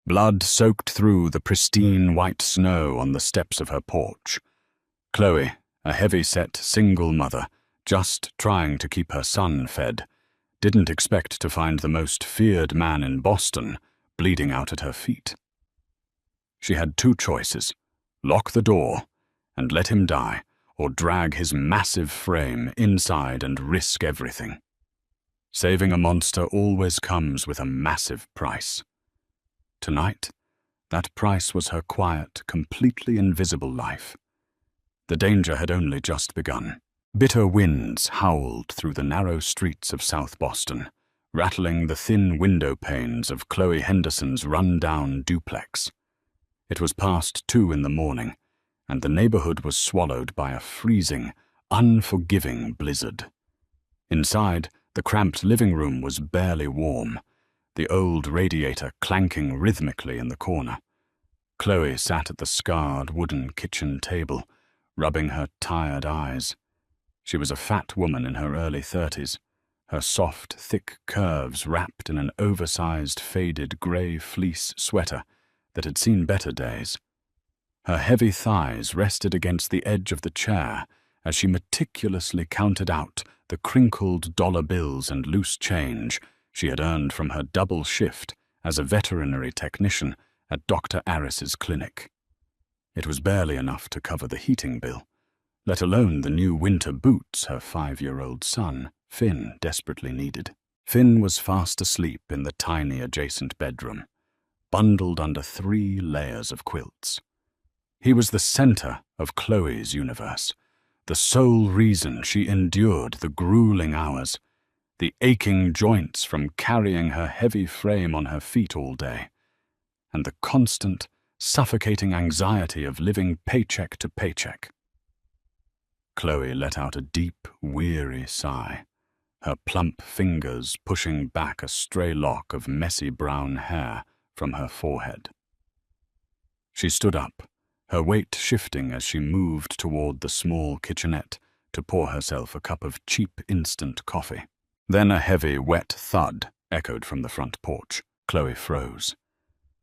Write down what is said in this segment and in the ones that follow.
Blood soaked through the pristine white snow on the steps of her porch. Chloe, a heavy-set single mother, just trying to keep her son fed, didn't expect to find the most feared man in Boston bleeding out at her feet. She had two choices: lock the door and let him die, or drag his massive frame inside and risk everything. Saving a monster always comes with a massive price. Tonight, that price was her quiet, completely invisible life. The danger had only just begun. Bitter winds howled through the narrow streets of South Boston, rattling the thin window panes of Chloe Henderson's run-down duplex. It was past 2 in the morning, and the neighborhood was swallowed by a freezing, unforgiving blizzard. Inside, the cramped living room was barely warm, the old radiator clanking rhythmically in the corner. Chloe sat at the scarred wooden kitchen table, rubbing her tired eyes. She was a fat woman in her early 30s, her soft, thick curves wrapped in an oversized, faded grey fleece sweater that had seen better days. Her heavy thighs rested against the edge of the chair as she meticulously counted out the crinkled dollar bills and loose change she had earned from her double shift as a veterinary technician at Dr. Aris's clinic. It was barely enough to cover the heating bill, let alone the new winter boots her 5-year-old son, Finn, desperately needed. Finn was fast asleep in the tiny adjacent bedroom, bundled under 3 layers of quilts. He was the center of Chloe's universe, the sole reason she endured the grueling hours, the aching joints from carrying her heavy frame on her feet all day, and the constant, suffocating anxiety of living paycheck to paycheck. Chloe let out a deep, weary sigh, her plump fingers pushing back a stray lock of messy brown hair from her forehead. She stood up, her weight shifting as she moved toward the small kitchenette to pour herself a cup of cheap instant coffee. Then a heavy, wet thud echoed from the front porch. Chloe froze.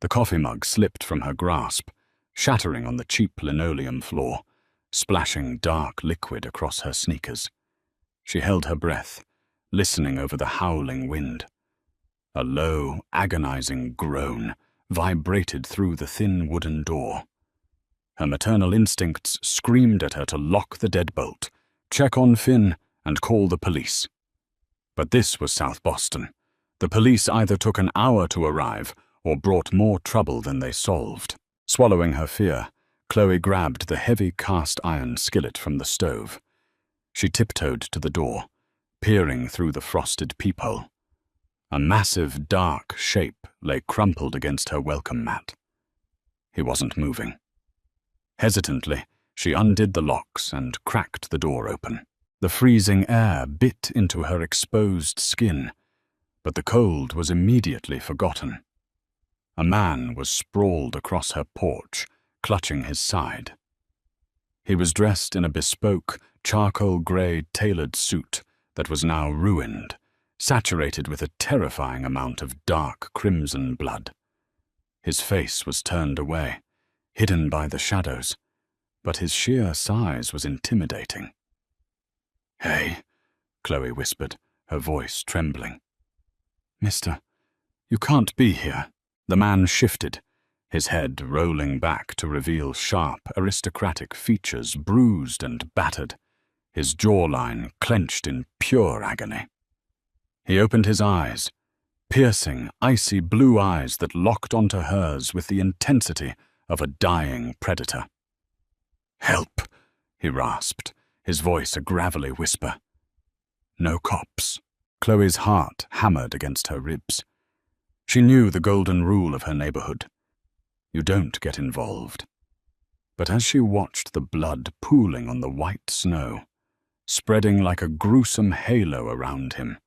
The coffee mug slipped from her grasp, shattering on the cheap linoleum floor, splashing dark liquid across her sneakers. She held her breath, listening over the howling wind. A low, agonizing groan vibrated through the thin wooden door. Her maternal instincts screamed at her to lock the deadbolt, check on Finn, and call the police. But this was South Boston. The police either took an hour to arrive or brought more trouble than they solved. Swallowing her fear, Chloe grabbed the heavy cast-iron skillet from the stove. She tiptoed to the door, peering through the frosted peephole. A massive, dark shape lay crumpled against her welcome mat. He wasn't moving. Hesitantly, she undid the locks and cracked the door open. The freezing air bit into her exposed skin, but the cold was immediately forgotten. A man was sprawled across her porch, clutching his side. He was dressed in a bespoke, charcoal-gray tailored suit that was now ruined, saturated with a terrifying amount of dark crimson blood. His face was turned away, hidden by the shadows, but his sheer size was intimidating. "Hey," Chloe whispered, her voice trembling. "Mister, you can't be here." The man shifted, his head rolling back to reveal sharp, aristocratic features bruised and battered, his jawline clenched in pure agony. He opened his eyes, piercing, icy blue eyes that locked onto hers with the intensity of a dying predator. "Help," he rasped, his voice a gravelly whisper. "No cops." Chloe's heart hammered against her ribs. She knew the golden rule of her neighborhood. You don't get involved. But as she watched the blood pooling on the white snow, spreading like a gruesome halo around him,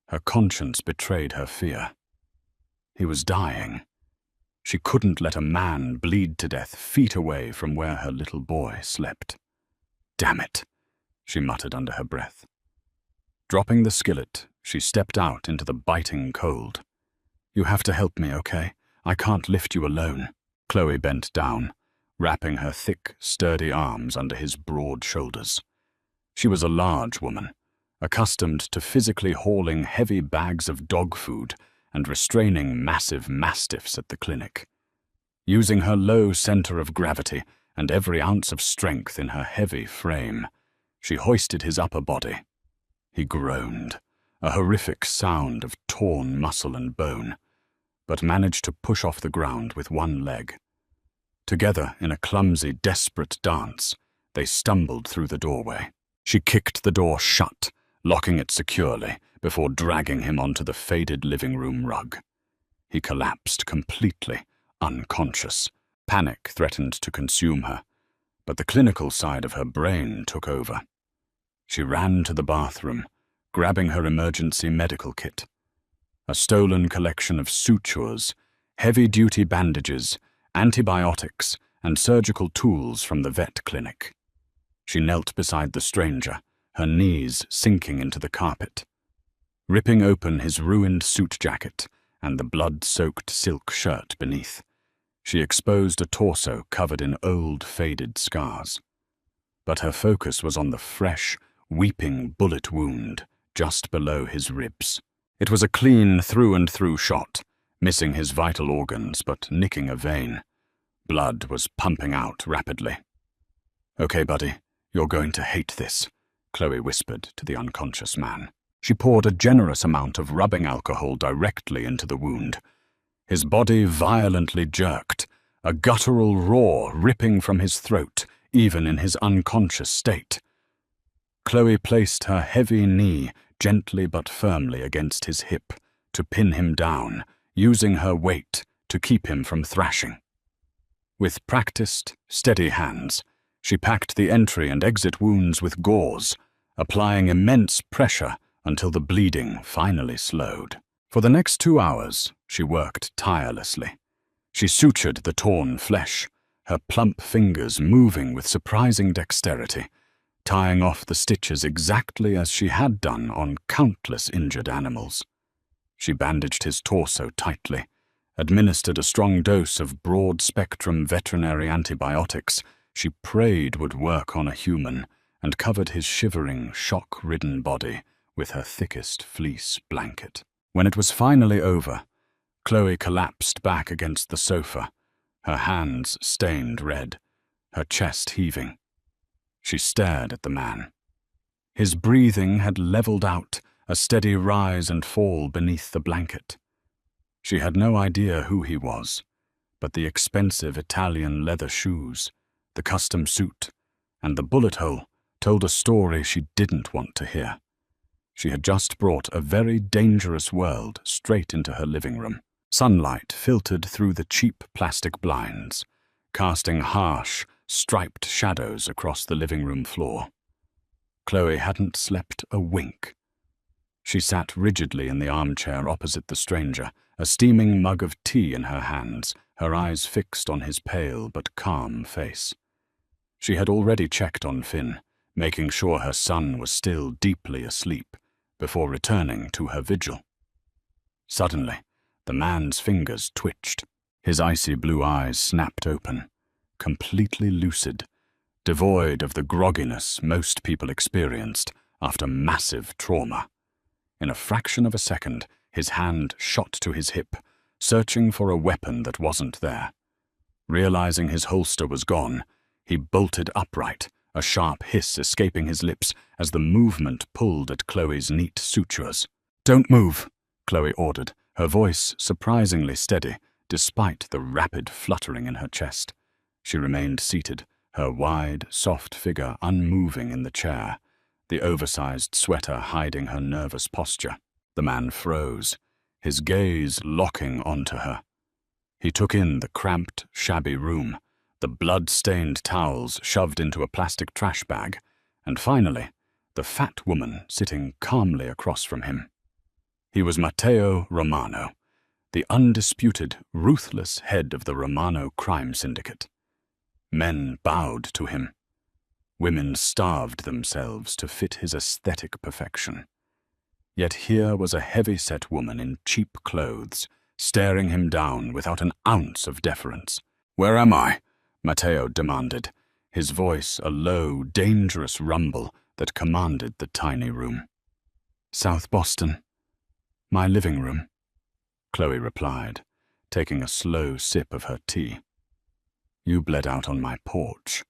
her conscience betrayed her fear. He was dying. She couldn't let a man bleed to death feet away from where her little boy slept. "Damn it," she muttered under her breath. Dropping the skillet, she stepped out into the biting cold. "You have to help me, okay? I can't lift you alone." Chloe bent down, wrapping her thick, sturdy arms under his broad shoulders. She was a large woman, accustomed to physically hauling heavy bags of dog food and restraining massive mastiffs at the clinic. Using her low center of gravity and every ounce of strength in her heavy frame, she hoisted his upper body. He groaned, a horrific sound of torn muscle and bone, but managed to push off the ground with one leg. Together, in a clumsy, desperate dance, they stumbled through the doorway. She kicked the door shut, locking it securely, before dragging him onto the faded living room rug. He collapsed completely, unconscious. Panic threatened to consume her, but the clinical side of her brain took over. She ran to the bathroom, grabbing her emergency medical kit. A stolen collection of sutures, heavy-duty bandages, antibiotics, and surgical tools from the vet clinic. She knelt beside the stranger, her knees sinking into the carpet. Ripping open his ruined suit jacket and the blood-soaked silk shirt beneath, she exposed a torso covered in old, faded scars. But her focus was on the fresh, weeping bullet wound just below his ribs. It was a clean through-and-through shot, missing his vital organs but nicking a vein. Blood was pumping out rapidly. "Okay, buddy, you're going to hate this," Chloe whispered to the unconscious man. She poured a generous amount of rubbing alcohol directly into the wound. His body violently jerked, a guttural roar ripping from his throat, even in his unconscious state. Chloe placed her heavy knee gently but firmly against his hip to pin him down, using her weight to keep him from thrashing. With practiced, steady hands, she packed the entry and exit wounds with gauze, applying immense pressure until the bleeding finally slowed. For the next 2 hours, she worked tirelessly. She sutured the torn flesh, her plump fingers moving with surprising dexterity, tying off the stitches exactly as she had done on countless injured animals. She bandaged his torso tightly, administered a strong dose of broad-spectrum veterinary antibiotics she prayed would work on a human, and covered his shivering, shock-ridden body with her thickest fleece blanket. When it was finally over, Chloe collapsed back against the sofa, her hands stained red, her chest heaving. She stared at the man. His breathing had leveled out, a steady rise and fall beneath the blanket. She had no idea who he was, but the expensive Italian leather shoes, the custom suit, and the bullet hole told a story she didn't want to hear. She had just brought a very dangerous world straight into her living room. Sunlight filtered through the cheap plastic blinds, casting harsh, striped shadows across the living room floor. Chloe hadn't slept a wink. She sat rigidly in the armchair opposite the stranger, a steaming mug of tea in her hands, her eyes fixed on his pale but calm face. She had already checked on Finn, making sure her son was still deeply asleep, before returning to her vigil. Suddenly, the man's fingers twitched. His icy blue eyes snapped open, completely lucid, devoid of the grogginess most people experienced after massive trauma. In a fraction of a second, his hand shot to his hip, searching for a weapon that wasn't there. Realizing his holster was gone, he bolted upright, a sharp hiss escaping his lips as the movement pulled at Chloe's neat sutures. "Don't move," Chloe ordered, her voice surprisingly steady, despite the rapid fluttering in her chest. She remained seated, her wide, soft figure unmoving in the chair, the oversized sweater hiding her nervous posture. The man froze, his gaze locking onto her. He took in the cramped, shabby room, the blood-stained towels shoved into a plastic trash bag, and finally, the fat woman sitting calmly across from him. He was Matteo Romano, the undisputed, ruthless head of the Romano crime syndicate. Men bowed to him. Women starved themselves to fit his aesthetic perfection. Yet here was a heavy-set woman in cheap clothes, staring him down without an ounce of deference. "Where am I?" Matteo demanded, his voice a low, dangerous rumble that commanded the tiny room. "South Boston. My living room," Chloe replied, taking a slow sip of her tea. "You bled out on my porch.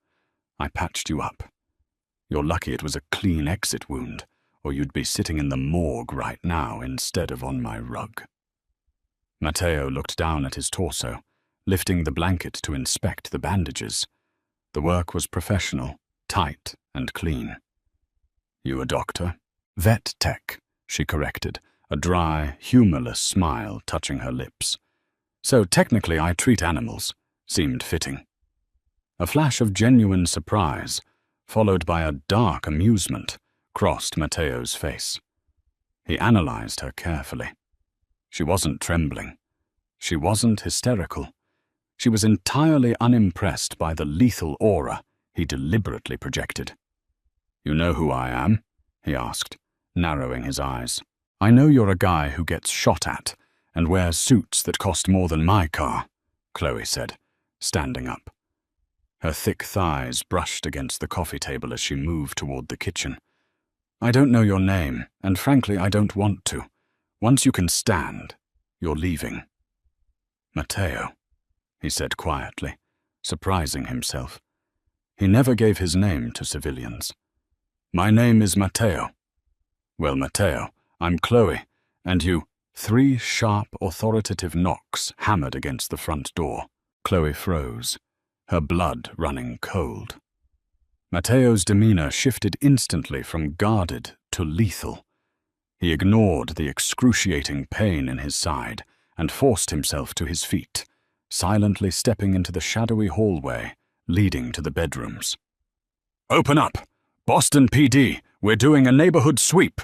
I patched you up. You're lucky it was a clean exit wound, or you'd be sitting in the morgue right now instead of on my rug." Matteo looked down at his torso, lifting the blanket to inspect the bandages. The work was professional, tight and clean. "You a doctor?" "Vet tech," she corrected, a dry, humorless smile touching her lips. "So technically I treat animals," seemed fitting. A flash of genuine surprise, followed by a dark amusement, crossed Matteo's face. He analyzed her carefully. She wasn't trembling. She wasn't hysterical. She was entirely unimpressed by the lethal aura he deliberately projected. "You know who I am?" he asked, narrowing his eyes. "I know you're a guy who gets shot at and wears suits that cost more than my car," Chloe said, standing up. Her thick thighs brushed against the coffee table as she moved toward the kitchen. "I don't know your name, and frankly I don't want to. Once you can stand, you're leaving." "Matteo," he said quietly, surprising himself. He never gave his name to civilians. "My name is Matteo." "Well, Matteo, I'm Chloe, and you—" 3 sharp, authoritative knocks hammered against the front door. Chloe froze, her blood running cold. Matteo's demeanor shifted instantly from guarded to lethal. He ignored the excruciating pain in his side and forced himself to his feet, silently stepping into the shadowy hallway leading to the bedrooms. "Open up! Boston PD, we're doing a neighborhood sweep!"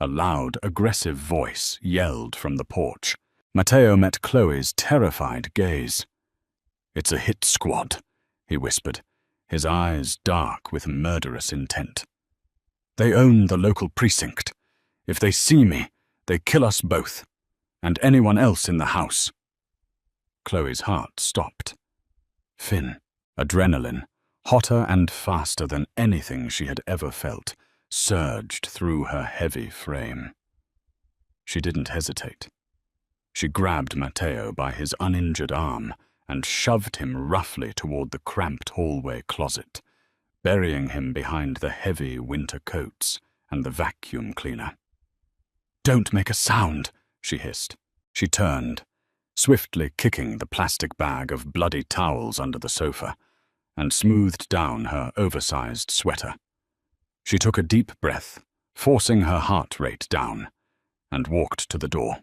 A loud, aggressive voice yelled from the porch. Matteo met Chloe's terrified gaze. "It's a hit squad," he whispered, his eyes dark with murderous intent. "They own the local precinct. If they see me, they kill us both, and anyone else in the house." Chloe's heart stopped. Finn, adrenaline, hotter and faster than anything she had ever felt, surged through her heavy frame. She didn't hesitate. She grabbed Matteo by his uninjured arm and shoved him roughly toward the cramped hallway closet, burying him behind the heavy winter coats and the vacuum cleaner. "Don't make a sound," she hissed. She turned, swiftly kicking the plastic bag of bloody towels under the sofa, and smoothed down her oversized sweater. She took a deep breath, forcing her heart rate down, and walked to the door.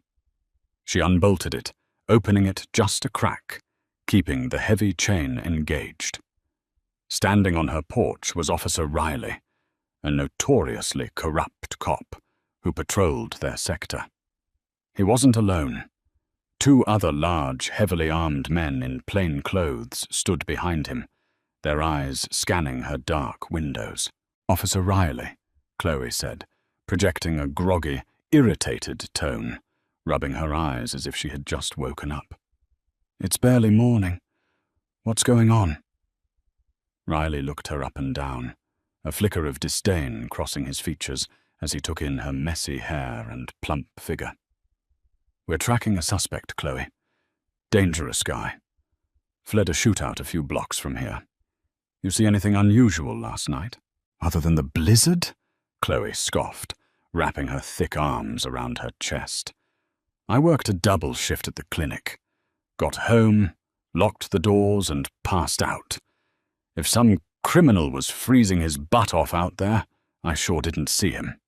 She unbolted it, opening it just a crack, keeping the heavy chain engaged. Standing on her porch was Officer Riley, a notoriously corrupt cop who patrolled their sector. He wasn't alone. 2 other large, heavily armed men in plain clothes stood behind him, their eyes scanning her dark windows. "Officer Riley," Chloe said, projecting a groggy, irritated tone, rubbing her eyes as if she had just woken up. "It's barely morning. What's going on?" Riley looked her up and down, a flicker of disdain crossing his features as he took in her messy hair and plump figure. "We're tracking a suspect, Chloe. Dangerous guy. Fled a shootout a few blocks from here. You see anything unusual last night?" "Other than the blizzard?" Chloe scoffed, wrapping her thick arms around her chest. "I worked a double shift at the clinic. Got home, locked the doors, and passed out. If some criminal was freezing his butt off out there, I sure didn't see him."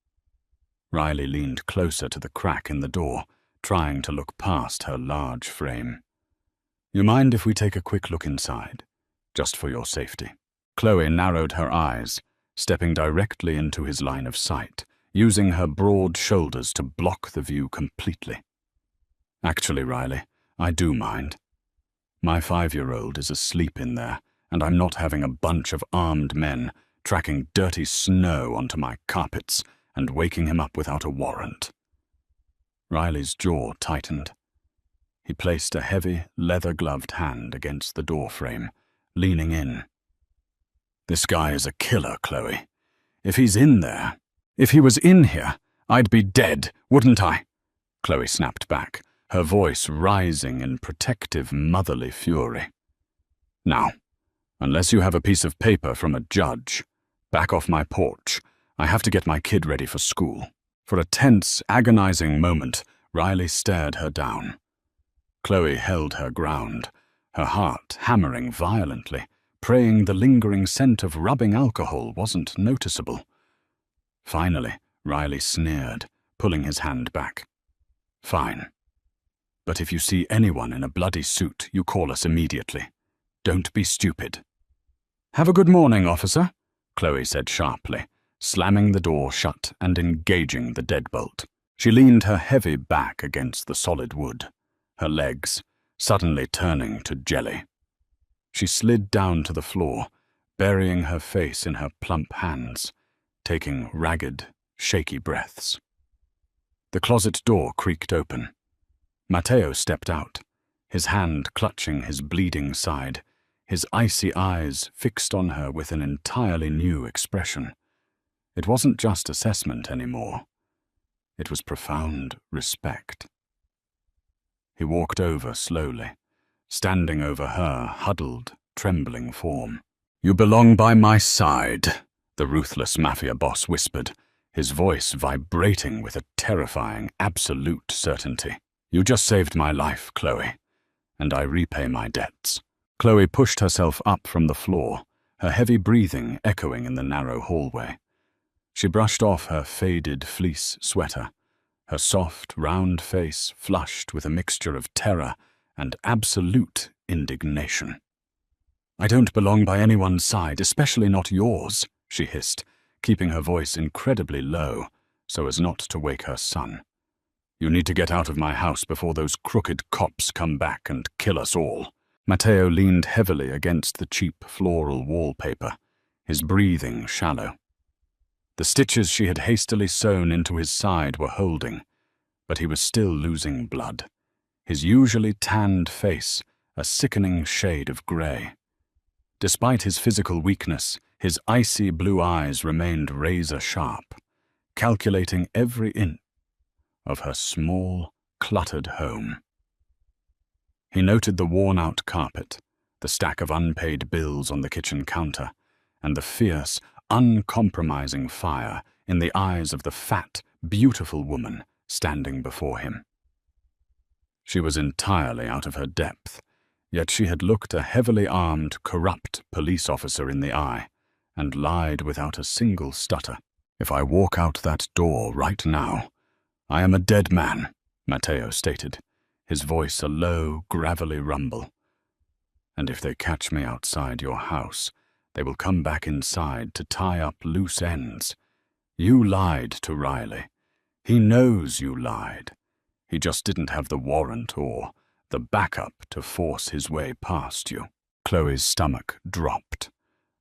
Riley leaned closer to the crack in the door, trying to look past her large frame. "You mind if we take a quick look inside? Just for your safety." Chloe narrowed her eyes, stepping directly into his line of sight, using her broad shoulders to block the view completely. "Actually, Riley, I do mind. My 5-year-old is asleep in there, and I'm not having a bunch of armed men tracking dirty snow onto my carpets and waking him up without a warrant." Riley's jaw tightened. He placed a heavy, leather-gloved hand against the door frame, leaning in. "This guy is a killer, Chloe. If he's in there, if he was in here, I'd be dead, wouldn't I?" Chloe snapped back, her voice rising in protective, motherly fury. "Now, unless you have a piece of paper from a judge, back off my porch. I have to get my kid ready for school." For a tense, agonizing moment, Riley stared her down. Chloe held her ground, her heart hammering violently, praying the lingering scent of rubbing alcohol wasn't noticeable. Finally, Riley sneered, pulling his hand back. "Fine. But if you see anyone in a bloody suit, you call us immediately. Don't be stupid." "Have a good morning, officer," Chloe said sharply, slamming the door shut and engaging the deadbolt. She leaned her heavy back against the solid wood, her legs suddenly turning to jelly. She slid down to the floor, burying her face in her plump hands, taking ragged, shaky breaths. The closet door creaked open. Matteo stepped out, his hand clutching his bleeding side, his icy eyes fixed on her with an entirely new expression. It wasn't just assessment anymore. It was profound respect. He walked over slowly, standing over her huddled, trembling form. "You belong by my side," the ruthless Mafia boss whispered, his voice vibrating with a terrifying, absolute certainty. "You just saved my life, Chloe, and I repay my debts." Chloe pushed herself up from the floor, her heavy breathing echoing in the narrow hallway. She brushed off her faded fleece sweater, her soft, round face flushed with a mixture of terror and absolute indignation. "I don't belong by anyone's side, especially not yours," she hissed, keeping her voice incredibly low so as not to wake her son. "You need to get out of my house before those crooked cops come back and kill us all." Matteo leaned heavily against the cheap floral wallpaper, his breathing shallow. The stitches she had hastily sewn into his side were holding, but he was still losing blood, his usually tanned face a sickening shade of grey. Despite his physical weakness, his icy blue eyes remained razor-sharp, calculating every inch of her small, cluttered home. He noted the worn-out carpet, the stack of unpaid bills on the kitchen counter, and the fierce, uncompromising fire in the eyes of the fat, beautiful woman standing before him. She was entirely out of her depth, yet she had looked a heavily armed, corrupt police officer in the eye and lied without a single stutter. "If I walk out that door right now, I am a dead man," Matteo stated, his voice a low, gravelly rumble. "And if they catch me outside your house, they will come back inside to tie up loose ends. You lied to Riley. He knows you lied. He just didn't have the warrant or the backup to force his way past you." Chloe's stomach dropped,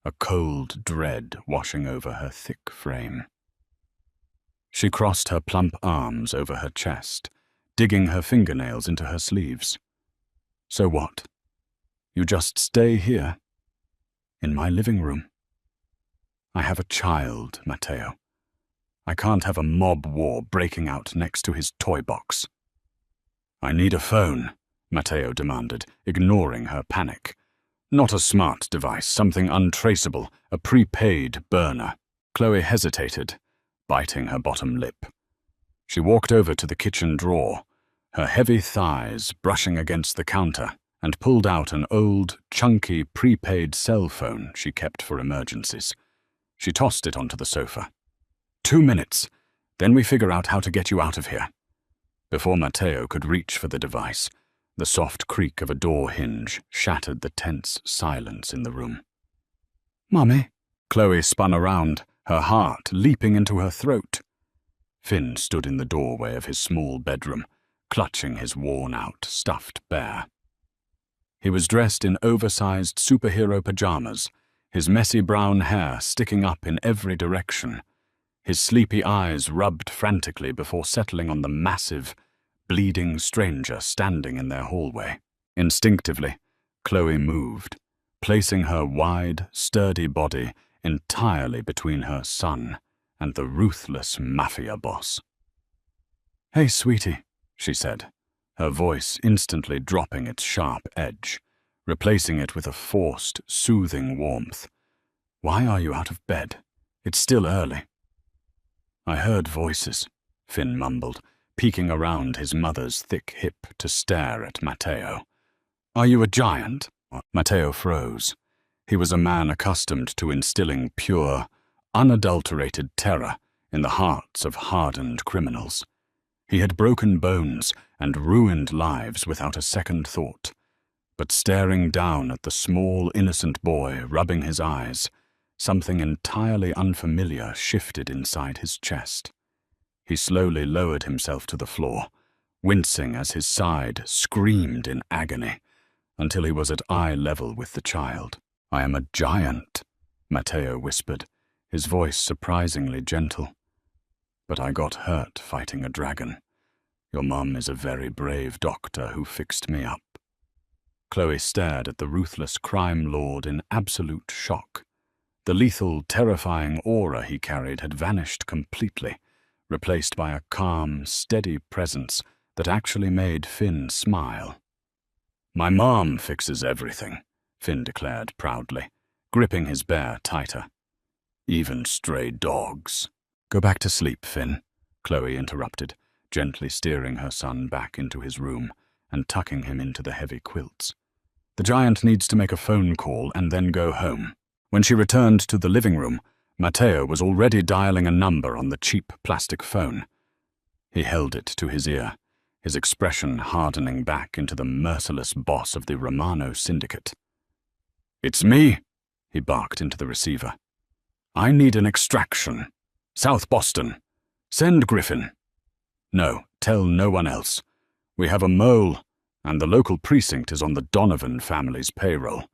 a cold dread washing over her thick frame. She crossed her plump arms over her chest, digging her fingernails into her sleeves. "So what? You just stay here? In my living room? I have a child, Matteo. I can't have a mob war breaking out next to his toy box." "I need a phone," Matteo demanded, ignoring her panic. "Not a smart device, something untraceable, a prepaid burner." Chloe hesitated, biting her bottom lip. She walked over to the kitchen drawer, her heavy thighs brushing against the counter, and pulled out an old, chunky, prepaid cell phone she kept for emergencies. She tossed it onto the sofa. 2 minutes, then we figure out how to get you out of here." Before Matteo could reach for the device, the soft creak of a door hinge shattered the tense silence in the room. "Mummy?" Chloe spun around, her heart leaping into her throat. Finn stood in the doorway of his small bedroom, clutching his worn-out, stuffed bear. He was dressed in oversized superhero pajamas, his messy brown hair sticking up in every direction, his sleepy eyes rubbed frantically before settling on the massive, bleeding stranger standing in their hallway. Instinctively, Chloe moved, placing her wide, sturdy body entirely between her son and the ruthless Mafia boss. "Hey, sweetie," she said, her voice instantly dropping its sharp edge, replacing it with a forced, soothing warmth. "Why are you out of bed? It's still early." "I heard voices," Finn mumbled, peeking around his mother's thick hip to stare at Matteo. "Are you a giant?" Matteo froze. He was a man accustomed to instilling pure, unadulterated terror in the hearts of hardened criminals. He had broken bones and ruined lives without a second thought. But staring down at the small, innocent boy rubbing his eyes, something entirely unfamiliar shifted inside his chest. He slowly lowered himself to the floor, wincing as his side screamed in agony, until he was at eye level with the child. "I am a giant," Matteo whispered, his voice surprisingly gentle. "But I got hurt fighting a dragon. Your mum is a very brave doctor who fixed me up." Chloe stared at the ruthless crime lord in absolute shock. The lethal, terrifying aura he carried had vanished completely, replaced by a calm, steady presence that actually made Finn smile. "My mom fixes everything," Finn declared proudly, gripping his bear tighter. "Even stray dogs." "Go back to sleep, Finn," Chloe interrupted, gently steering her son back into his room and tucking him into the heavy quilts. "The giant needs to make a phone call and then go home." When she returned to the living room, Matteo was already dialing a number on the cheap plastic phone. He held it to his ear, his expression hardening back into the merciless boss of the Romano syndicate. "It's me," he barked into the receiver. "I need an extraction. South Boston. Send Griffin. No, tell no one else. We have a mole, and the local precinct is on the Donovan family's payroll.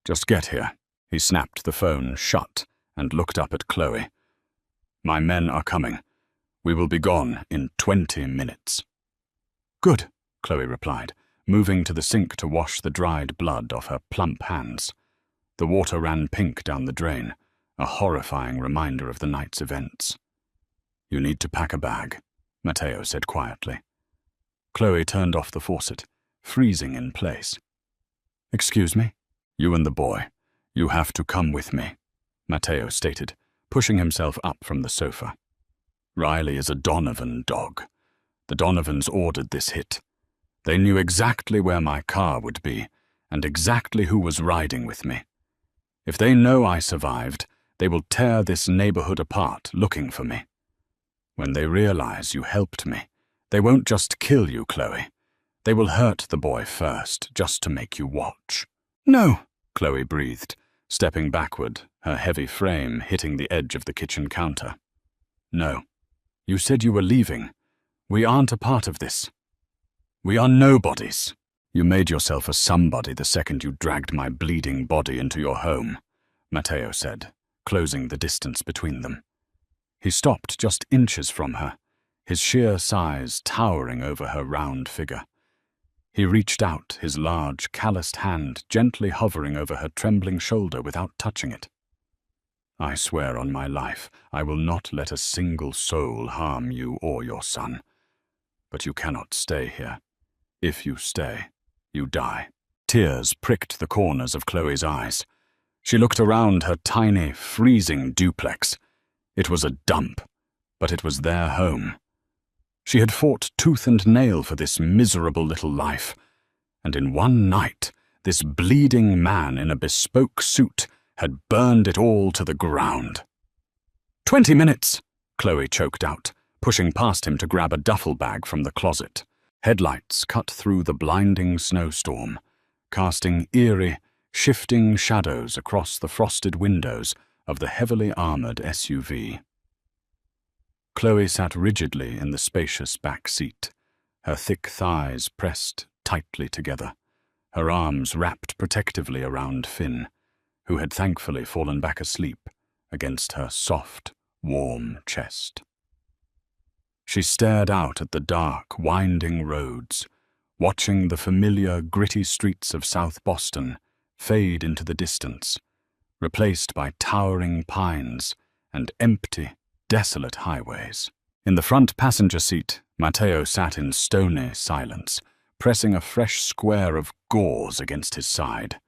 Just get here." He snapped the phone shut and looked up at Chloe. "My men are coming. We will be gone in 20 minutes. "Good," Chloe replied, moving to the sink to wash the dried blood off her plump hands. The water ran pink down the drain, a horrifying reminder of the night's events. "You need to pack a bag," Matteo said quietly. Chloe turned off the faucet, freezing in place. "Excuse me?" "You and the boy. You have to come with me," Matteo stated, pushing himself up from the sofa. "Riley is a Donovan dog. The Donovans ordered this hit. They knew exactly where my car would be and exactly who was riding with me. If they know I survived, they will tear this neighborhood apart looking for me. When they realize you helped me, they won't just kill you, Chloe. They will hurt the boy first, just to make you watch." "No," Chloe breathed, stepping backward, her heavy frame hitting the edge of the kitchen counter. "No. You said you were leaving. We aren't a part of this. We are nobodies. You made yourself a somebody the second you dragged my bleeding body into your home," Matteo said, closing the distance between them. He stopped just inches from her, his sheer size towering over her round figure. He reached out, his large, calloused hand gently hovering over her trembling shoulder without touching it. "I swear on my life, I will not let a single soul harm you or your son. But you cannot stay here. If you stay, you die." Tears pricked the corners of Chloe's eyes. She looked around her tiny, freezing duplex. It was a dump, but it was their home. She had fought tooth and nail for this miserable little life, and in one night, this bleeding man in a bespoke suit had burned it all to the ground. 20 minutes, Chloe choked out, pushing past him to grab a duffel bag from the closet. Headlights cut through the blinding snowstorm, casting eerie, shifting shadows across the frosted windows of the heavily armored SUV. Chloe sat rigidly in the spacious back seat, her thick thighs pressed tightly together, her arms wrapped protectively around Finn, who had thankfully fallen back asleep against her soft, warm chest. She stared out at the dark, winding roads, watching the familiar, gritty streets of South Boston fade into the distance, replaced by towering pines and empty, desolate highways. In the front passenger seat, Matteo sat in stony silence, pressing a fresh square of gauze against his side.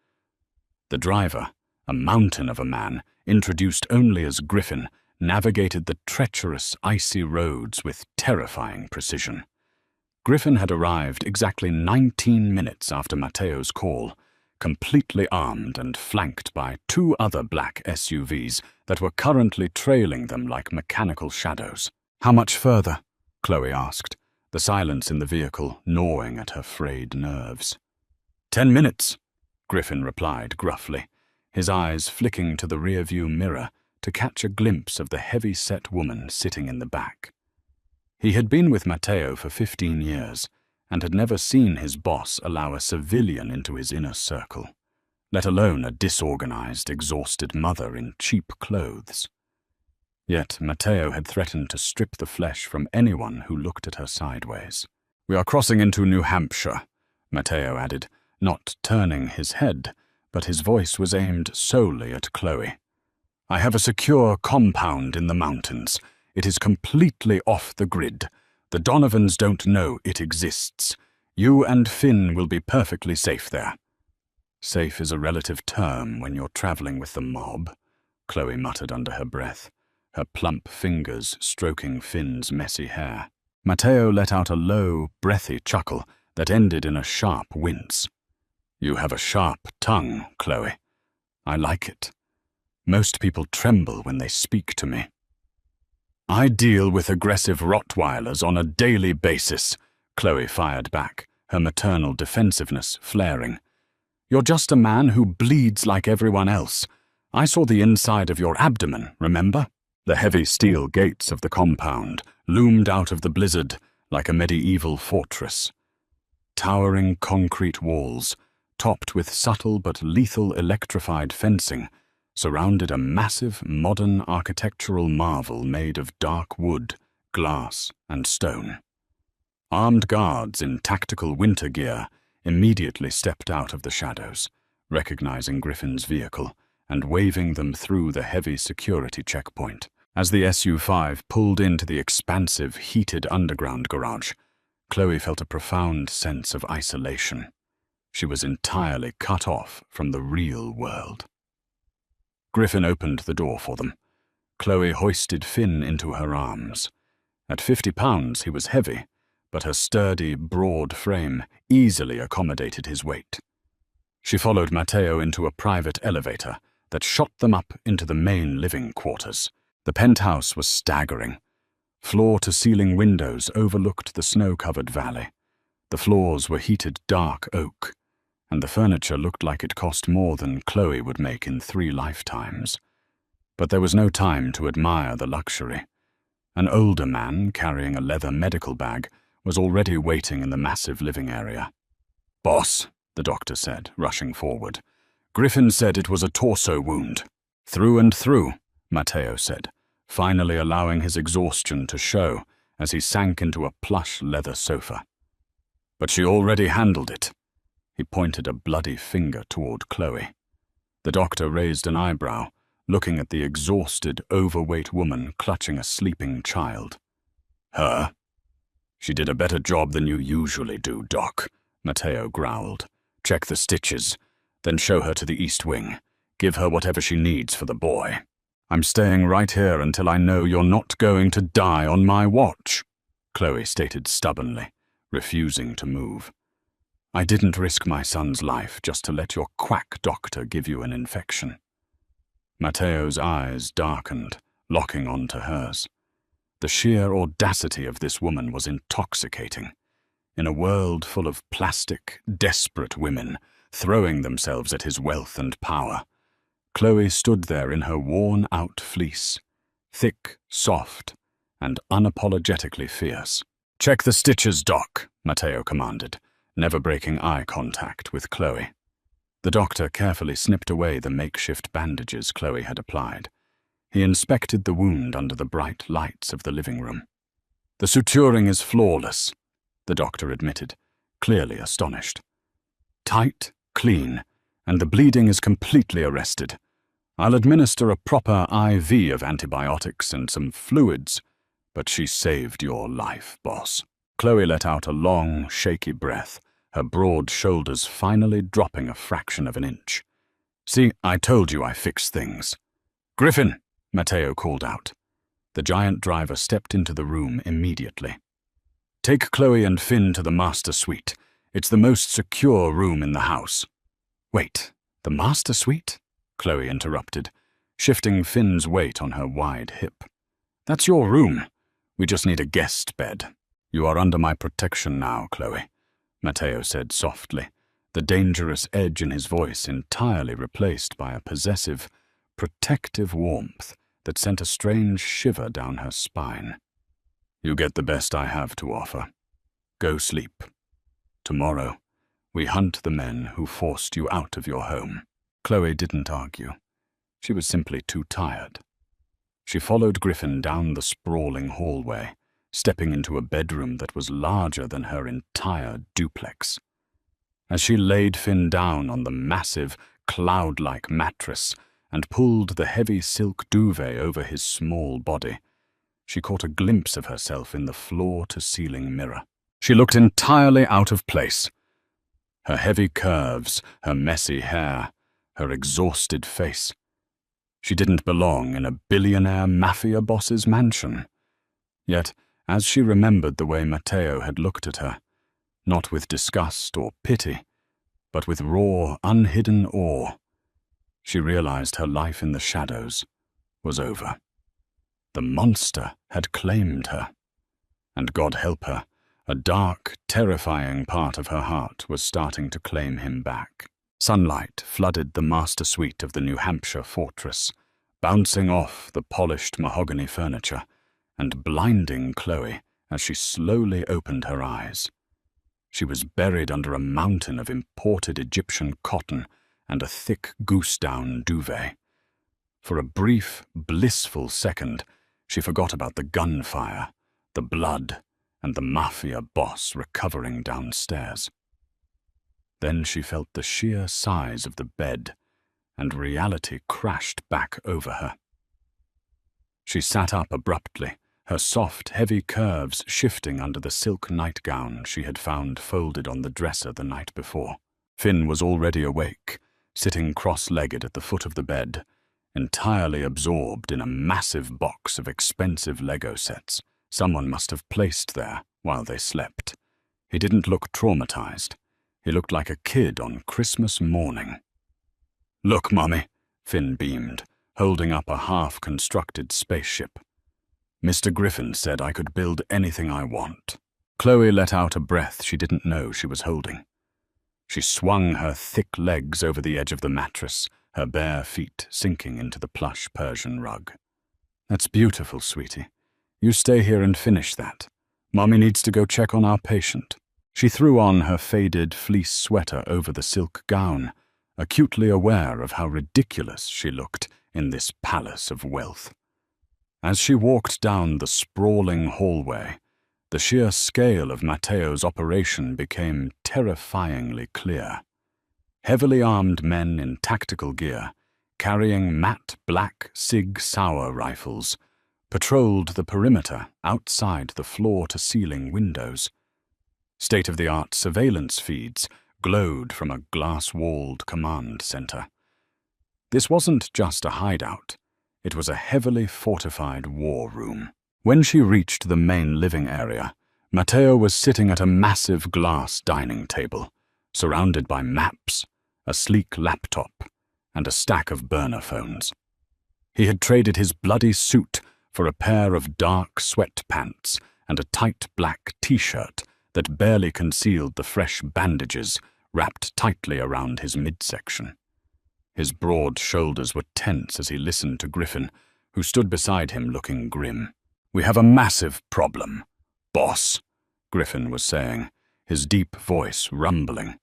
The driver, a mountain of a man, introduced only as Griffin, navigated the treacherous, icy roads with terrifying precision. Griffin had arrived exactly 19 minutes after Matteo's call, completely armed and flanked by 2 other black SUVs that were currently trailing them like mechanical shadows. "How much further?" Chloe asked, the silence in the vehicle gnawing at her frayed nerves. 10 minutes, Griffin replied gruffly, his eyes flicking to the rearview mirror to catch a glimpse of the heavy-set woman sitting in the back. He had been with Matteo for 15 years and had never seen his boss allow a civilian into his inner circle, let alone a disorganized, exhausted mother in cheap clothes. Yet Matteo had threatened to strip the flesh from anyone who looked at her sideways. "We are crossing into New Hampshire," Matteo added, not turning his head, but his voice was aimed solely at Chloe. "I have a secure compound in the mountains. It is completely off the grid. The Donovans don't know it exists. You and Finn will be perfectly safe there." "Safe is a relative term when you're traveling with the mob," Chloe muttered under her breath, her plump fingers stroking Finn's messy hair. Matteo let out a low, breathy chuckle that ended in a sharp wince. "You have a sharp tongue, Chloe. I like it. Most people tremble when they speak to me." "I deal with aggressive Rottweilers on a daily basis," Chloe fired back, her maternal defensiveness flaring. "You're just a man who bleeds like everyone else. I saw the inside of your abdomen, remember?" The heavy steel gates of the compound loomed out of the blizzard like a medieval fortress. Towering concrete walls, topped with subtle but lethal electrified fencing, surrounded a massive modern architectural marvel made of dark wood, glass, and stone. Armed guards in tactical winter gear immediately stepped out of the shadows, recognizing Griffin's vehicle and waving them through the heavy security checkpoint. As the SU-5 pulled into the expansive, heated underground garage, Chloe felt a profound sense of isolation. She was entirely cut off from the real world. Griffin opened the door for them. Chloe hoisted Finn into her arms. At 50 pounds, he was heavy, but her sturdy, broad frame easily accommodated his weight. She followed Matteo into a private elevator that shot them up into the main living quarters. The penthouse was staggering. Floor-to-ceiling windows overlooked the snow-covered valley. The floors were heated dark oak, and the furniture looked like it cost more than Chloe would make in 3 lifetimes. But there was no time to admire the luxury. An older man, carrying a leather medical bag, was already waiting in the massive living area. "Boss," the doctor said, rushing forward. "Griffin said it was a torso wound." "Through and through," Matteo said, finally allowing his exhaustion to show as he sank into a plush leather sofa. "But she already handled it." He pointed a bloody finger toward Chloe. The doctor raised an eyebrow, looking at the exhausted, overweight woman clutching a sleeping child. "Her? She did a better job than you usually do, Doc," Matteo growled. "Check the stitches, then show her to the East Wing. Give her whatever she needs for the boy." "I'm staying right here until I know you're not going to die on my watch," Chloe stated stubbornly, refusing to move. "I didn't risk my son's life just to let your quack doctor give you an infection." Matteo's eyes darkened, locking onto hers. The sheer audacity of this woman was intoxicating. In a world full of plastic, desperate women throwing themselves at his wealth and power, Chloe stood there in her worn-out fleece, thick, soft, and unapologetically fierce. "Check the stitches, Doc," Matteo commanded, never breaking eye contact with Chloe. The doctor carefully snipped away the makeshift bandages Chloe had applied. He inspected the wound under the bright lights of the living room. The suturing is flawless, the doctor admitted, clearly astonished. Tight, clean, and the bleeding is completely arrested. I'll administer a proper IV of antibiotics and some fluids, but she saved your life, boss. Chloe let out a long, shaky breath, her broad shoulders finally dropping a fraction of an inch. See, I told you I fix things. Griffin, Matteo called out. The giant driver stepped into the room immediately. Take Chloe and Finn to the master suite. It's the most secure room in the house. Wait, the master suite? Chloe interrupted, shifting Finn's weight on her wide hip. That's your room. We just need a guest bed. You are under my protection now, Chloe, Matteo said softly, the dangerous edge in his voice entirely replaced by a possessive, protective warmth that sent a strange shiver down her spine. You get the best I have to offer. Go sleep. Tomorrow, we hunt the men who forced you out of your home. Chloe didn't argue. She was simply too tired. She followed Griffin down the sprawling hallway, stepping into a bedroom that was larger than her entire duplex. As she laid Finn down on the massive, cloud-like mattress and pulled the heavy silk duvet over his small body, she caught a glimpse of herself in the floor-to-ceiling mirror. She looked entirely out of place. Her heavy curves, her messy hair, her exhausted face. She didn't belong in a billionaire Mafia boss's mansion. Yet, as she remembered the way Matteo had looked at her, not with disgust or pity, but with raw, unhidden awe, she realized her life in the shadows was over. The monster had claimed her, and God help her, a dark, terrifying part of her heart was starting to claim him back. Sunlight flooded the master suite of the New Hampshire fortress, bouncing off the polished mahogany furniture and blinding Chloe as she slowly opened her eyes. She was buried under a mountain of imported Egyptian cotton and a thick goose-down duvet. For a brief, blissful second, she forgot about the gunfire, the blood, and the Mafia boss recovering downstairs. Then she felt the sheer size of the bed, and reality crashed back over her. She sat up abruptly, her soft, heavy curves shifting under the silk nightgown she had found folded on the dresser the night before. Finn was already awake, sitting cross-legged at the foot of the bed, entirely absorbed in a massive box of expensive Lego sets someone must have placed there while they slept. He didn't look traumatized. He looked like a kid on Christmas morning. Look, Mummy, Finn beamed, holding up a half-constructed spaceship. Mr. Griffin said I could build anything I want. Chloe let out a breath she didn't know she was holding. She swung her thick legs over the edge of the mattress, her bare feet sinking into the plush Persian rug. That's beautiful, sweetie. You stay here and finish that. Mommy needs to go check on our patient. She threw on her faded fleece sweater over the silk gown, acutely aware of how ridiculous she looked in this palace of wealth. As she walked down the sprawling hallway, the sheer scale of Matteo's operation became terrifyingly clear. Heavily armed men in tactical gear, carrying matte black Sig Sauer rifles, patrolled the perimeter outside the floor-to-ceiling windows. State-of-the-art surveillance feeds glowed from a glass-walled command center. This wasn't just a hideout. It was a heavily fortified war room. When she reached the main living area, Matteo was sitting at a massive glass dining table, surrounded by maps, a sleek laptop, and a stack of burner phones. He had traded his bloody suit for a pair of dark sweatpants and a tight black t-shirt that barely concealed the fresh bandages wrapped tightly around his midsection. His broad shoulders were tense as he listened to Griffin, who stood beside him looking grim. "We have a massive problem, boss," Griffin was saying, his deep voice rumbling.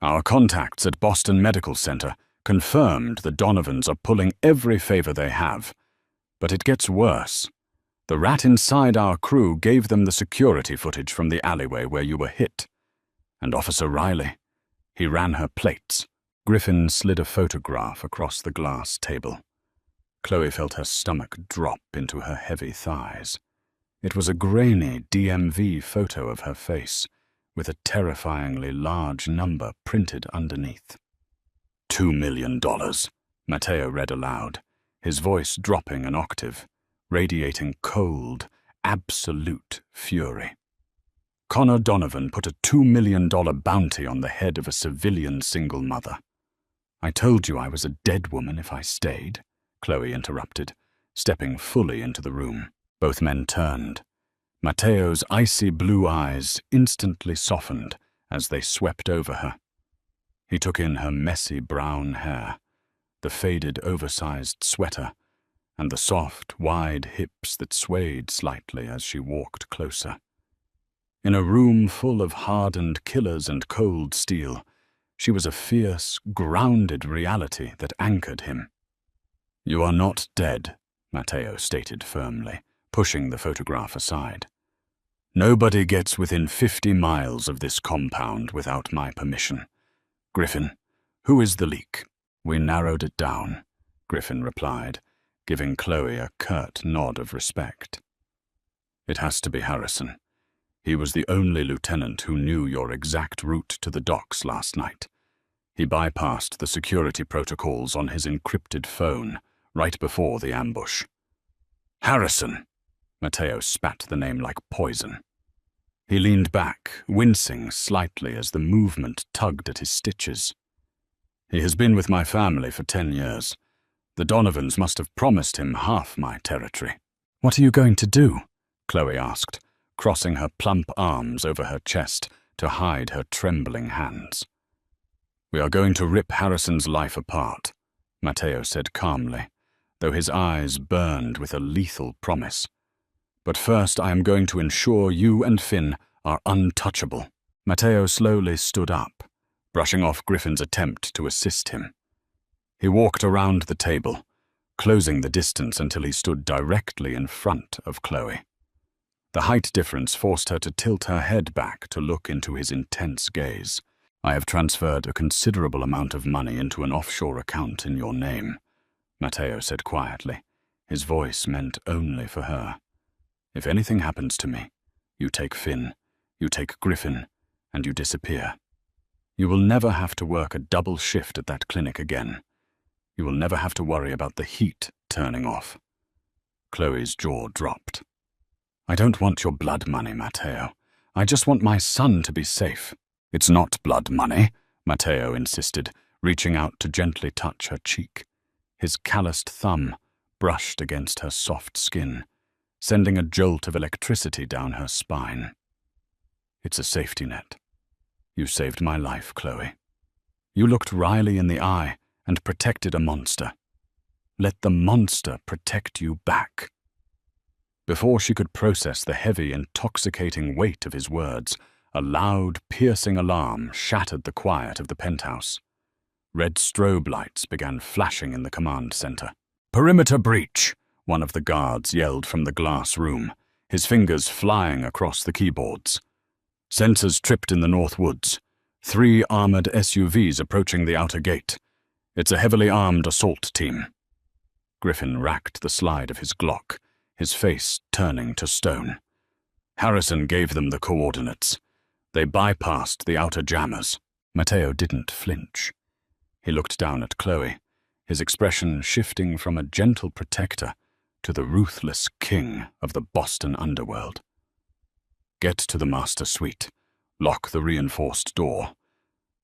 "Our contacts at Boston Medical Center confirmed the Donovans are pulling every favor they have. But it gets worse. The rat inside our crew gave them the security footage from the alleyway where you were hit. And Officer Riley, he ran her plates. Griffin slid a photograph across the glass table. Chloe felt her stomach drop into her heavy thighs. It was a grainy DMV photo of her face, with a terrifyingly large number printed underneath. $2 million, Matteo read aloud, his voice dropping an octave, radiating cold, absolute fury. Connor Donovan put a $2 million bounty on the head of a civilian single mother. I told you I was a dead woman if I stayed, Chloe interrupted, stepping fully into the room. Both men turned. Matteo's icy blue eyes instantly softened as they swept over her. He took in her messy brown hair, the faded oversized sweater, and the soft, wide hips that swayed slightly as she walked closer. In a room full of hardened killers and cold steel, she was a fierce, grounded reality that anchored him. "You are not dead," Matteo stated firmly, pushing the photograph aside. "Nobody gets within 50 miles of this compound without my permission. Griffin, who is the leak?" "We narrowed it down," Griffin replied, giving Chloe a curt nod of respect. "It has to be Harrison. He was the only lieutenant who knew your exact route to the docks last night. He bypassed the security protocols on his encrypted phone right before the ambush." "Harrison!" Matteo spat the name like poison. He leaned back, wincing slightly as the movement tugged at his stitches. "He has been with my family for 10 years. The Donovans must have promised him half my territory." "What are you going to do?" Chloe asked, crossing her plump arms over her chest to hide her trembling hands. "We are going to rip Harrison's life apart," Matteo said calmly, though his eyes burned with a lethal promise. "But first I am going to ensure you and Finn are untouchable." Matteo slowly stood up, brushing off Griffin's attempt to assist him. He walked around the table, closing the distance until he stood directly in front of Chloe. The height difference forced her to tilt her head back to look into his intense gaze. "I have transferred a considerable amount of money into an offshore account in your name," Matteo said quietly, his voice meant only for her. "If anything happens to me, you take Finn, you take Griffin, and you disappear. You will never have to work a double shift at that clinic again. You will never have to worry about the heat turning off." Chloe's jaw dropped. "I don't want your blood money, Matteo. I just want my son to be safe." "It's not blood money," Matteo insisted, reaching out to gently touch her cheek. His calloused thumb brushed against her soft skin, sending a jolt of electricity down her spine. "It's a safety net. You saved my life, Chloe. You looked Riley in the eye and protected a monster. Let the monster protect you back." Before she could process the heavy, intoxicating weight of his words, a loud, piercing alarm shattered the quiet of the penthouse. Red strobe lights began flashing in the command center. "Perimeter breach!" one of the guards yelled from the glass room, his fingers flying across the keyboards. "Sensors tripped in the North Woods. 3 armored SUVs approaching the outer gate. It's a heavily armed assault team." Griffin racked the slide of his Glock, his face turning to stone. "Harrison gave them the coordinates. They bypassed the outer jammers." Matteo didn't flinch. He looked down at Chloe, his expression shifting from a gentle protector to the ruthless king of the Boston underworld. "Get to the master suite. Lock the reinforced door.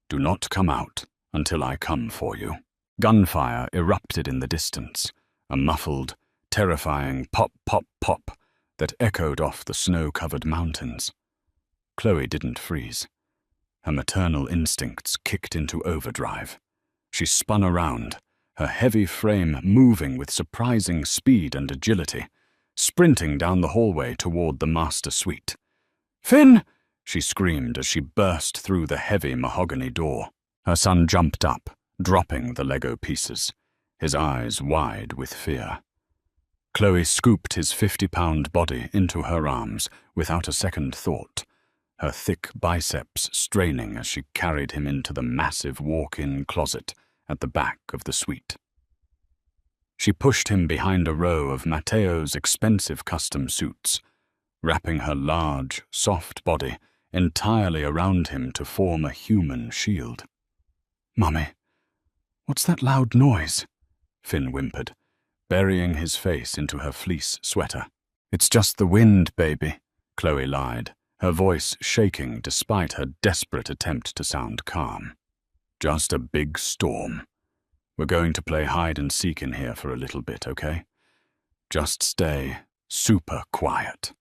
Do not come out until I come for you." Gunfire erupted in the distance, a muffled, terrifying pop, pop, pop that echoed off the snow-covered mountains. Chloe didn't freeze. Her maternal instincts kicked into overdrive. She spun around, her heavy frame moving with surprising speed and agility, sprinting down the hallway toward the master suite. "Finn!" she screamed as she burst through the heavy mahogany door. Her son jumped up, dropping the Lego pieces, his eyes wide with fear. Chloe scooped his 50-pound body into her arms without a second thought, her thick biceps straining as she carried him into the massive walk-in closet at the back of the suite. She pushed him behind a row of Matteo's expensive custom suits, wrapping her large, soft body entirely around him to form a human shield. "Mummy, what's that loud noise?" Finn whimpered, burying his face into her fleece sweater. "It's just the wind, baby," Chloe lied, her voice shaking despite her desperate attempt to sound calm. "Just a big storm. We're going to play hide-and-seek in here for a little bit, okay? Just stay super quiet."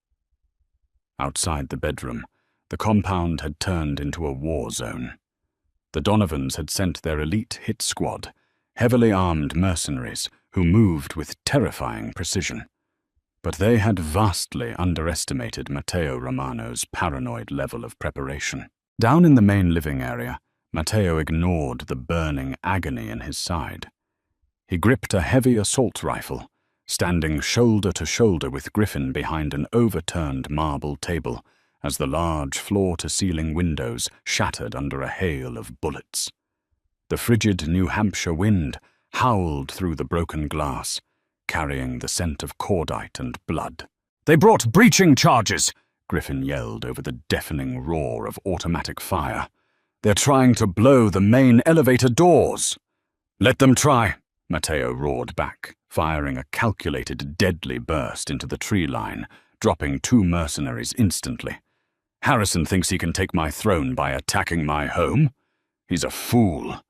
Outside the bedroom, the compound had turned into a war zone. The Donovans had sent their elite hit squad, heavily armed mercenaries who moved with terrifying precision. But they had vastly underestimated Matteo Romano's paranoid level of preparation. Down in the main living area, Matteo ignored the burning agony in his side. He gripped a heavy assault rifle, standing shoulder to shoulder with Griffin behind an overturned marble table as the large floor-to-ceiling windows shattered under a hail of bullets. The frigid New Hampshire wind howled through the broken glass, carrying the scent of cordite and blood. "They brought breaching charges!" Griffin yelled over the deafening roar of automatic fire. "They're trying to blow the main elevator doors." "Let them try," Matteo roared back, firing a calculated deadly burst into the tree line, dropping 2 mercenaries instantly. "Harrison thinks he can take my throne by attacking my home? He's a fool.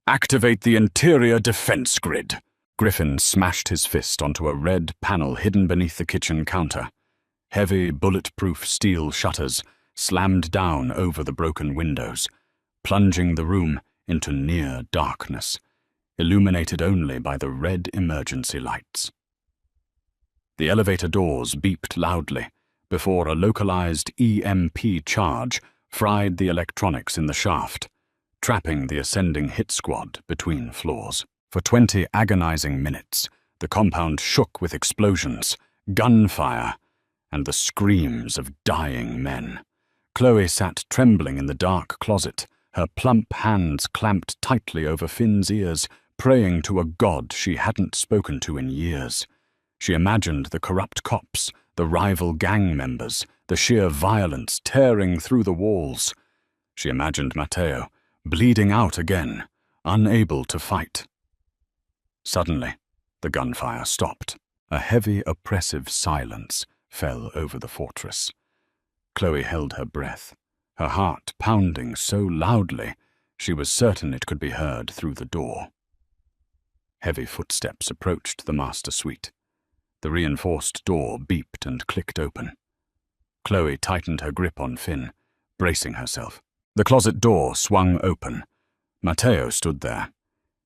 Activate the interior defense grid." Griffin smashed his fist onto a red panel hidden beneath the kitchen counter. Heavy, bulletproof steel shutters slammed down over the broken windows, plunging the room into near darkness, illuminated only by the red emergency lights. The elevator doors beeped loudly before a localized EMP charge fried the electronics in the shaft, trapping the ascending hit squad between floors. For 20 agonizing minutes, the compound shook with explosions, gunfire, and the screams of dying men. Chloe sat trembling in the dark closet, her plump hands clamped tightly over Finn's ears, praying to a god she hadn't spoken to in years. She imagined the corrupt cops, the rival gang members, the sheer violence tearing through the walls. She imagined Matteo, bleeding out again, unable to fight. Suddenly, the gunfire stopped. A heavy, oppressive silence fell over the fortress. Chloe held her breath, her heart pounding so loudly she was certain it could be heard through the door. Heavy footsteps approached the master suite. The reinforced door beeped and clicked open. Chloe tightened her grip on Finn, bracing herself. The closet door swung open. Matteo stood there.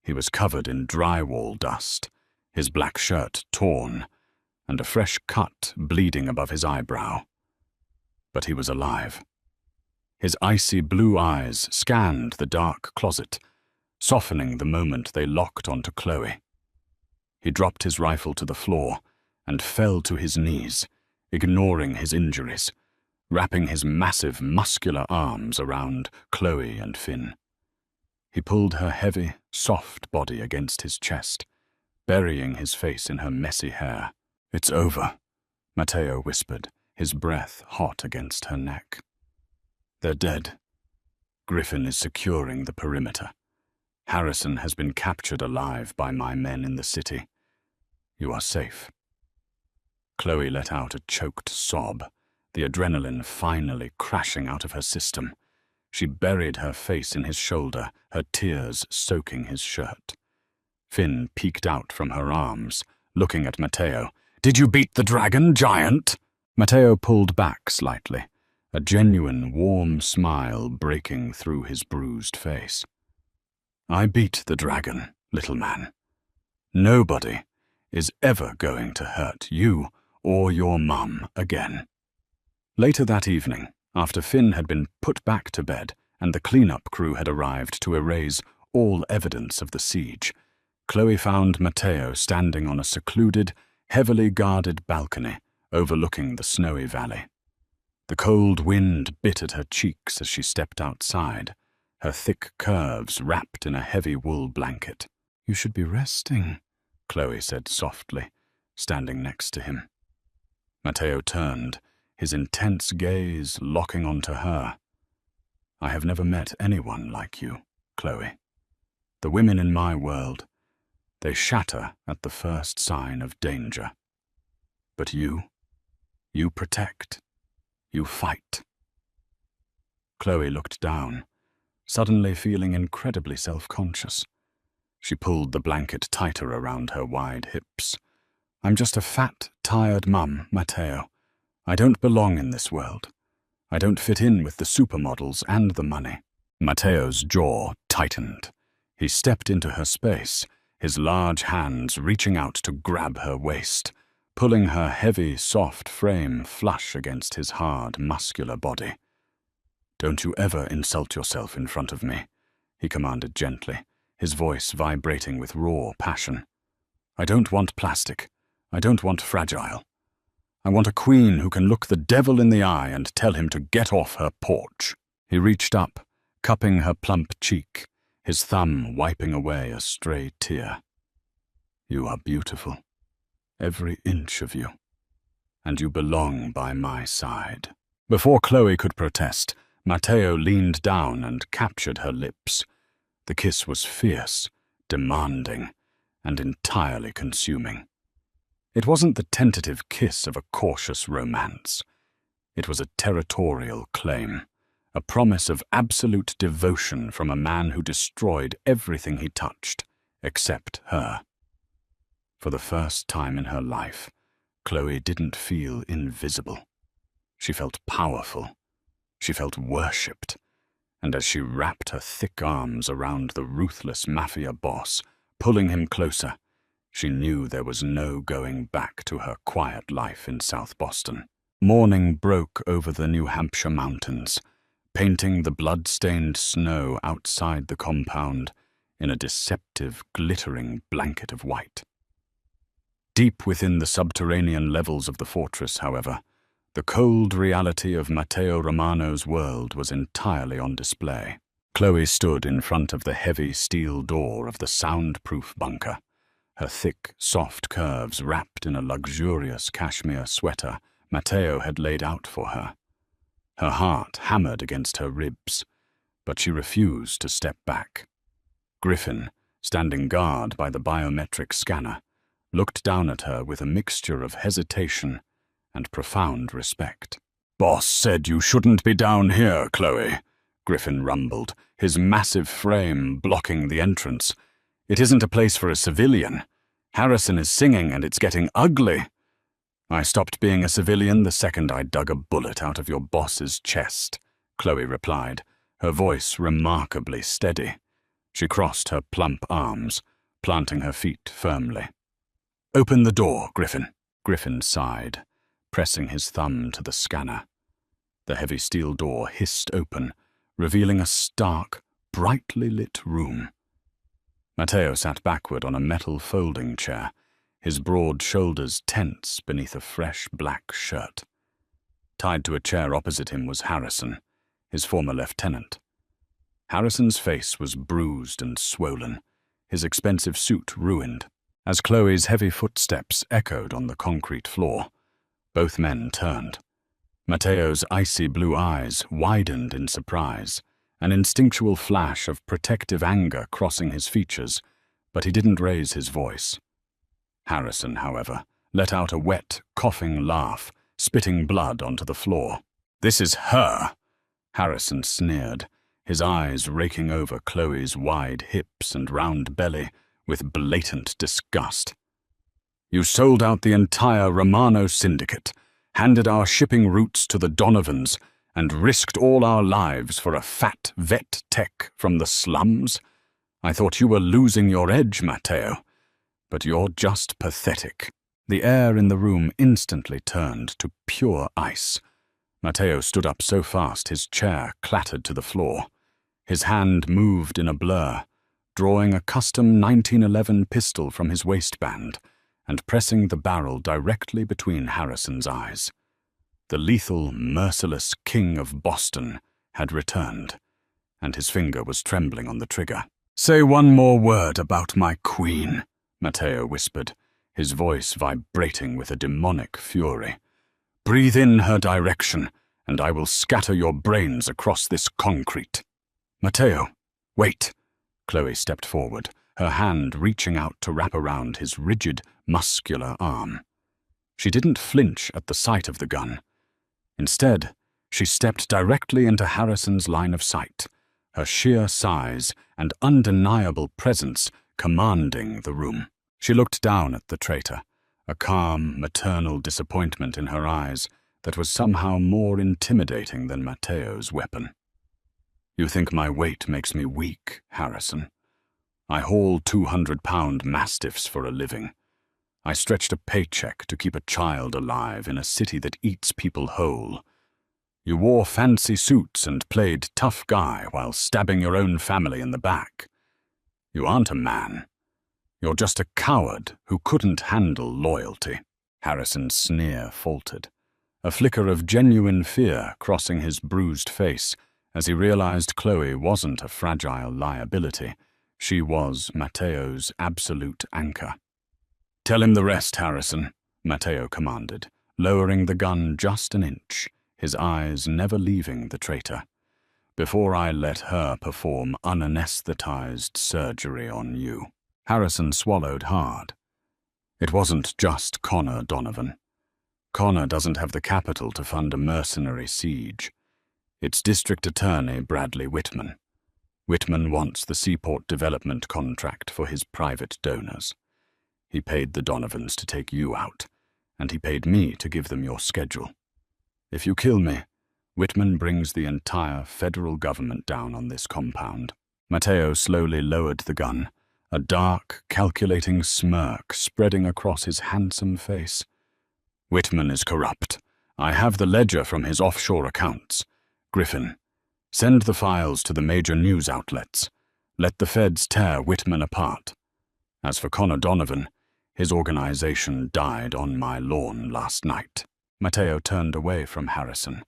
He was covered in drywall dust, his black shirt torn, and a fresh cut bleeding above his eyebrow. But he was alive. His icy blue eyes scanned the dark closet, softening the moment they locked onto Chloe. He dropped his rifle to the floor and fell to his knees, ignoring his injuries, wrapping his massive, muscular arms around Chloe and Finn. He pulled her heavy, soft body against his chest, burying his face in her messy hair. "It's over," Matteo whispered, his breath hot against her neck. "They're dead. Griffin is securing the perimeter. Harrison has been captured alive by my men in the city. You are safe." Chloe let out a choked sob, the adrenaline finally crashing out of her system. She buried her face in his shoulder, her tears soaking his shirt. Finn peeked out from her arms, looking at Matteo. "Did you beat the dragon, giant?" Matteo pulled back slightly, a genuine warm smile breaking through his bruised face. "I beat the dragon, little man. Nobody is ever going to hurt you or your mum again." Later that evening, after Finn had been put back to bed and the cleanup crew had arrived to erase all evidence of the siege, Chloe found Matteo standing on a secluded, heavily guarded balcony overlooking the snowy valley. The cold wind bit at her cheeks as she stepped outside, her thick curves wrapped in a heavy wool blanket. "You should be resting," Chloe said softly, standing next to him. Matteo turned, his intense gaze locking onto her. "I have never met anyone like you, Chloe. The women in my world, they shatter at the first sign of danger. But you protect. You fight." Chloe looked down, suddenly feeling incredibly self-conscious. She pulled the blanket tighter around her wide hips. "I'm just a fat, tired mum, Matteo. I don't belong in this world. I don't fit in with the supermodels and the money." Matteo's jaw tightened. He stepped into her space, his large hands reaching out to grab her waist, pulling her heavy, soft frame flush against his hard, muscular body. "Don't you ever insult yourself in front of me," he commanded gently, his voice vibrating with raw passion. "I don't want plastic. I don't want fragile. I want a queen who can look the devil in the eye and tell him to get off her porch." He reached up, cupping her plump cheek, his thumb wiping away a stray tear. "You are beautiful, every inch of you, and you belong by my side." Before Chloe could protest, Matteo leaned down and captured her lips. The kiss was fierce, demanding, and entirely consuming. It wasn't the tentative kiss of a cautious romance. It was a territorial claim, a promise of absolute devotion from a man who destroyed everything he touched, except her. For the first time in her life, Chloe didn't feel invisible. She felt powerful. She felt worshipped. And as she wrapped her thick arms around the ruthless Mafia boss, pulling him closer, she knew there was no going back to her quiet life in South Boston. Morning broke over the New Hampshire mountains, painting the blood-stained snow outside the compound in a deceptive, glittering blanket of white. Deep within the subterranean levels of the fortress, however, the cold reality of Matteo Romano's world was entirely on display. Chloe stood in front of the heavy steel door of the soundproof bunker, her thick, soft curves wrapped in a luxurious cashmere sweater Matteo had laid out for her. Her heart hammered against her ribs, but she refused to step back. Griffin, standing guard by the biometric scanner, looked down at her with a mixture of hesitation and profound respect. "Boss said you shouldn't be down here, Chloe," Griffin rumbled, his massive frame blocking the entrance. "It isn't a place for a civilian. Harrison is singing and it's getting ugly." "I stopped being a civilian the second I dug a bullet out of your boss's chest," Chloe replied, her voice remarkably steady. She crossed her plump arms, planting her feet firmly. "Open the door, Griffin." Griffin sighed, pressing his thumb to the scanner. The heavy steel door hissed open, revealing a stark, brightly lit room. Matteo sat backward on a metal folding chair, his broad shoulders tense beneath a fresh black shirt. Tied to a chair opposite him was Harrison, his former lieutenant. Harrison's face was bruised and swollen, his expensive suit ruined. As Chloe's heavy footsteps echoed on the concrete floor, both men turned. Matteo's icy blue eyes widened in surprise, an instinctual flash of protective anger crossing his features, but he didn't raise his voice. Harrison, however, let out a wet, coughing laugh, spitting blood onto the floor. "This is her," Harrison sneered, his eyes raking over Chloe's wide hips and round belly with blatant disgust. "You sold out the entire Romano syndicate, handed our shipping routes to the Donovans, and risked all our lives for a fat vet tech from the slums? I thought you were losing your edge, Matteo, but you're just pathetic." The air in the room instantly turned to pure ice. Matteo stood up so fast his chair clattered to the floor. His hand moved in a blur, drawing a custom 1911 pistol from his waistband and pressing the barrel directly between Harrison's eyes. The lethal, merciless King of Boston had returned, and his finger was trembling on the trigger. "Say one more word about my queen," Matteo whispered, his voice vibrating with a demonic fury. "Breathe in her direction, and I will scatter your brains across this concrete." "Matteo, wait." Chloe stepped forward, her hand reaching out to wrap around his rigid, muscular arm. She didn't flinch at the sight of the gun. Instead, she stepped directly into Harrison's line of sight, her sheer size and undeniable presence commanding the room. She looked down at the traitor, a calm, maternal disappointment in her eyes that was somehow more intimidating than Matteo's weapon. "You think my weight makes me weak, Harrison? I haul 200-pound mastiffs for a living. I stretched a paycheck to keep a child alive in a city that eats people whole. You wore fancy suits and played tough guy while stabbing your own family in the back. You aren't a man. You're just a coward who couldn't handle loyalty." Harrison's sneer faltered, a flicker of genuine fear crossing his bruised face as he realized Chloe wasn't a fragile liability. She was Matteo's absolute anchor. "Tell him the rest, Harrison," Matteo commanded, lowering the gun just an inch, his eyes never leaving the traitor, "before I let her perform unanesthetized surgery on you." Harrison swallowed hard. It wasn't just Connor Donovan. Connor doesn't have the capital to fund a mercenary siege. It's District Attorney Bradley Whitman. Whitman wants the seaport development contract for his private donors. He paid the Donovans to take you out, and he paid me to give them your schedule. If you kill me, Whitman brings the entire federal government down on this compound. Matteo slowly lowered the gun, a dark, calculating smirk spreading across his handsome face. "Whitman is corrupt. I have the ledger from his offshore accounts. Griffin, send the files to the major news outlets. Let the feds tear Whitman apart. As for Connor Donovan, his organization died on my lawn last night." Matteo turned away from Harrison,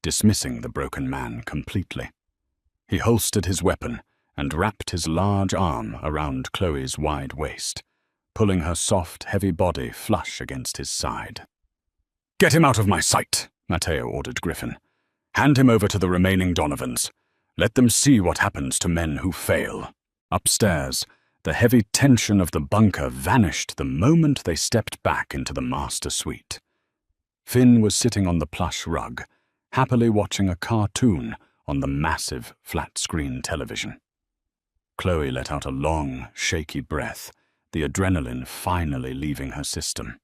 dismissing the broken man completely. He holstered his weapon and wrapped his large arm around Chloe's wide waist, pulling her soft, heavy body flush against his side. "Get him out of my sight," Matteo ordered Griffin. "Hand him over to the remaining Donovans. Let them see what happens to men who fail." Upstairs, the heavy tension of the bunker vanished the moment they stepped back into the master suite. Finn was sitting on the plush rug, happily watching a cartoon on the massive flat-screen television. Chloe let out a long, shaky breath, the adrenaline finally leaving her system.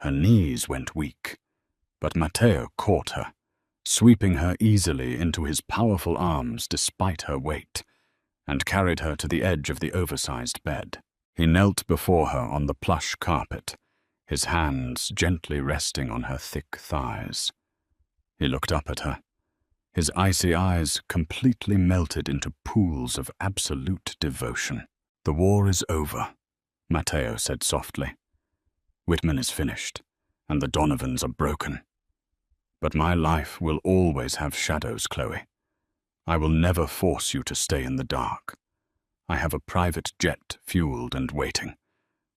Her knees went weak, but Matteo caught her, sweeping her easily into his powerful arms despite her weight, and carried her to the edge of the oversized bed. He knelt before her on the plush carpet, his hands gently resting on her thick thighs. He looked up at her, his icy eyes completely melted into pools of absolute devotion. "The war is over," Matteo said softly. "Whitman is finished, and the Donovans are broken. But my life will always have shadows, Chloe. I will never force you to stay in the dark. I have a private jet fueled and waiting.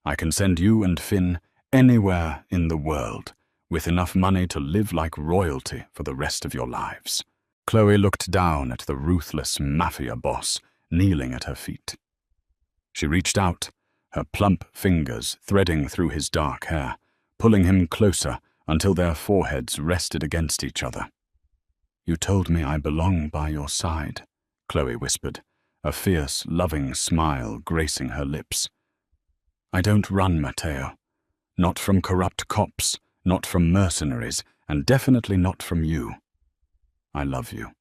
I can send you and Finn anywhere in the world, with enough money to live like royalty for the rest of your lives." Chloe looked down at the ruthless Mafia boss kneeling at her feet. She reached out, her plump fingers threading through his dark hair, pulling him closer until their foreheads rested against each other. "You told me I belong by your side," Chloe whispered, a fierce, loving smile gracing her lips. "I don't run, Matteo. Not from corrupt cops, not from mercenaries, and definitely not from you. I love you.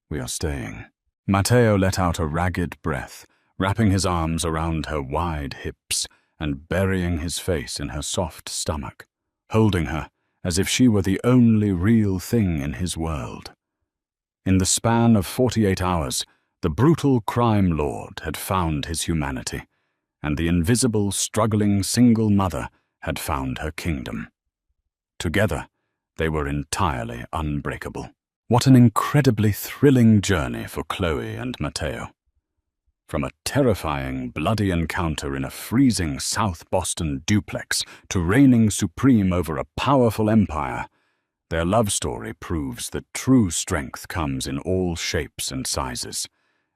We are staying." Matteo let out a ragged breath, wrapping his arms around her wide hips and burying his face in her soft stomach, holding her as if she were the only real thing in his world. In the span of 48 hours, the brutal crime lord had found his humanity, and the invisible, struggling single mother had found her kingdom. Together, they were entirely unbreakable. What an incredibly thrilling journey for Chloe and Mateo. From a terrifying, bloody encounter in a freezing South Boston duplex to reigning supreme over a powerful empire, their love story proves that true strength comes in all shapes and sizes,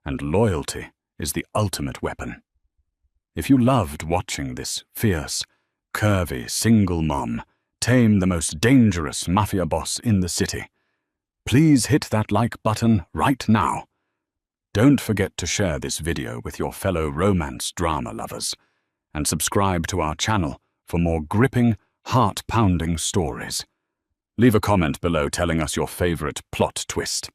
and loyalty is the ultimate weapon. If you loved watching this fierce, curvy single mom tame the most dangerous mafia boss in the city, please hit that like button right now. Don't forget to share this video with your fellow romance drama lovers, and subscribe to our channel for more gripping, heart-pounding stories. Leave a comment below telling us your favorite plot twist.